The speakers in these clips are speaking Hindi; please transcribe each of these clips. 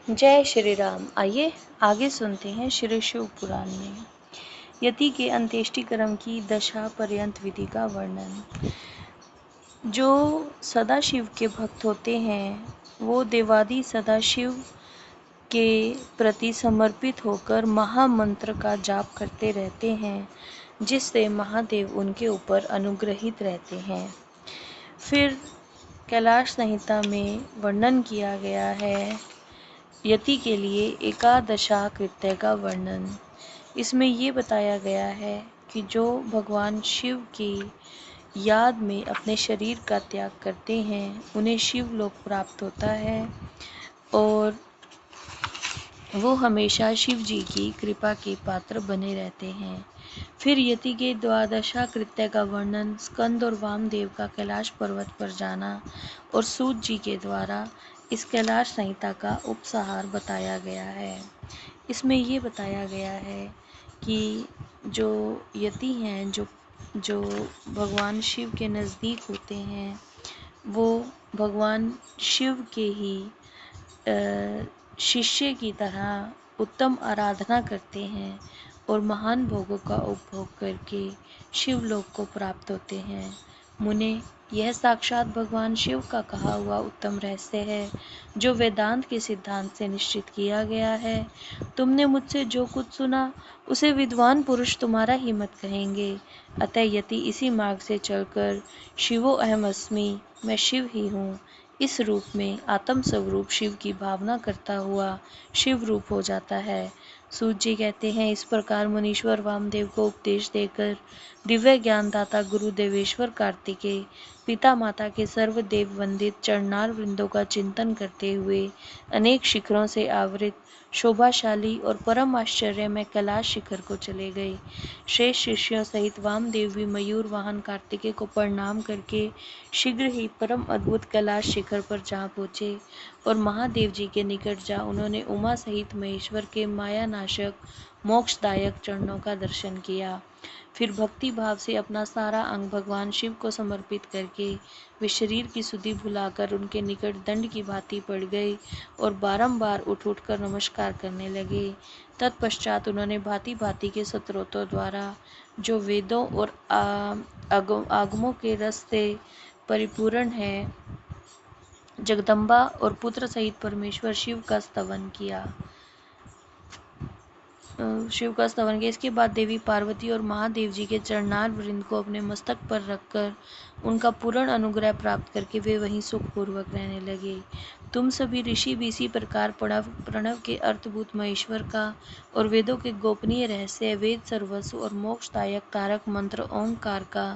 जय श्री राम। आइए आगे सुनते हैं श्री शिव पुराण में यति के अंत्येष्टि कर्म की दशा पर्यंत विधि का वर्णन। जो सदाशिव के भक्त होते हैं वो देवादि सदाशिव के प्रति समर्पित होकर महामंत्र का जाप करते रहते हैं, जिससे महादेव उनके ऊपर अनुग्रहित रहते हैं। फिर कैलाश संहिता में वर्णन किया गया है यति के लिए एकादशा कृत्य का वर्णन। इसमें ये बताया गया है कि जो भगवान शिव की याद में अपने शरीर का त्याग करते हैं उन्हें शिव लोक प्राप्त होता है और वो हमेशा शिव जी की कृपा के पात्र बने रहते हैं। फिर यति के द्वादशा कृत्य का वर्णन स्कंद और वामदेव का कैलाश पर्वत पर जाना और सूत जी के द्वारा इस कैलाश संहिता का उपसंहार बताया गया है। इसमें ये बताया गया है कि जो यति हैं जो भगवान शिव के नज़दीक होते हैं वो भगवान शिव के ही शिष्य की तरह उत्तम आराधना करते हैं और महान भोगों का उपभोग करके शिवलोक को प्राप्त होते हैं। मुने, यह साक्षात भगवान शिव का कहा हुआ उत्तम रहस्य है जो वेदांत के सिद्धांत से निश्चित किया गया है। तुमने मुझसे जो कुछ सुना उसे विद्वान पुरुष तुम्हारा ही मत कहेंगे। अतः यति इसी मार्ग से चलकर शिवो अहम अस्मि, मैं शिव ही हूँ, इस रूप में आत्म स्वरूप शिव की भावना करता हुआ शिव रूप हो जाता है। सूत जी कहते हैं, इस प्रकार मुनीश्वर वामदेव को उपदेश देकर दिव्य ज्ञानदाता गुरु देवेश्वर कार्तिकेय पिता माता के सर्वदेव वंदित चरणार वृंदों का चिंतन करते हुए अनेक शिखरों से आवृत शोभाशाली और परम आश्चर्य में कैलाश शिखर को चले गए। श्रेष्ठ शिष्यों सहित वामदेव भी मयूर वाहन कार्तिकेय को प्रणाम करके शीघ्र ही परम अद्भुत कैलाश शिखर पर जा पहुँचे और महादेव जी के निकट जा उन्होंने उमा सहित महेश्वर के मायानाशक मोक्षदायक चरणों का दर्शन किया। फिर भक्ति भाव से अपना सारा अंग भगवान शिव को समर्पित करके वे शरीर की सुधि भुलाकर उनके निकट दंड की भांति पड़ गए और बारंबार उठ कर नमस्कार करने लगे। तत्पश्चात उन्होंने भांति भांति के स्तोत्रों द्वारा जो वेदों और आगमों के रस से परिपूर्ण है जगदम्बा और पुत्र सहित परमेश्वर शिव का स्तवन किया। इसके बाद देवी पार्वती और महादेव जी के चरणार वृंद को अपने मस्तक पर रखकर उनका पूर्ण अनुग्रह प्राप्त करके वे वहीं सुखपूर्वक रहने लगे। तुम सभी ऋषि भी इसी प्रकार प्रणव के अर्थभूत महेश्वर का और वेदों के गोपनीय रहस्य वेद सर्वस्व और मोक्षदायक तारक मंत्र ओंकार का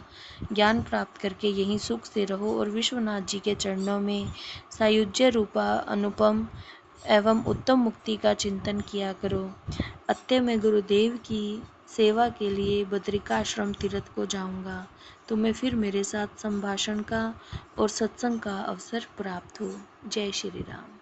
ज्ञान प्राप्त करके यहीं सुख से रहो और विश्वनाथ जी के चरणों में सायुज्य रूपा अनुपम एवं उत्तम मुक्ति का चिंतन किया करो। अतः मैं गुरुदेव की सेवा के लिए बद्रिकाश्रम तीर्थ को जाऊंगा। तुम्हें फिर मेरे साथ संभाषण का और सत्संग का अवसर प्राप्त हो। जय श्री राम।